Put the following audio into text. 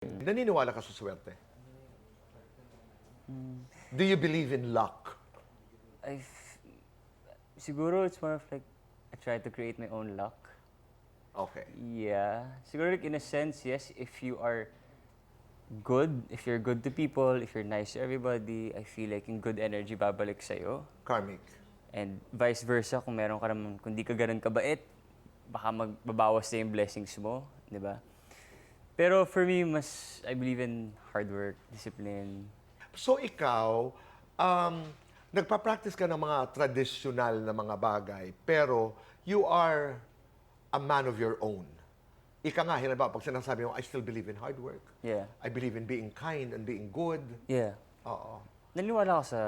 Naniniwala ka sa swerte? Do you believe in luck? Siguro it's more of like, I try to create my own luck. Okay. Yeah. Siguro like in a sense, yes, if you are good, if you're good to people, if you're nice to everybody, I feel like yung good energy babalik sa'yo. Karmic. And vice versa, kung meron ka naman, kung di ka ganun kabait, baka magbabawas na yung blessings mo, di ba? Pero for me, I believe in hard work, discipline. So ikaw, nagpa-practice ka ng mga traditional na mga bagay, pero you are a man of your own. Ika nga, halimbawa, pag sinasabi mo, I still believe in hard work. Yeah. I believe in being kind and being good. Yeah. Oo. Naniniwala ako sa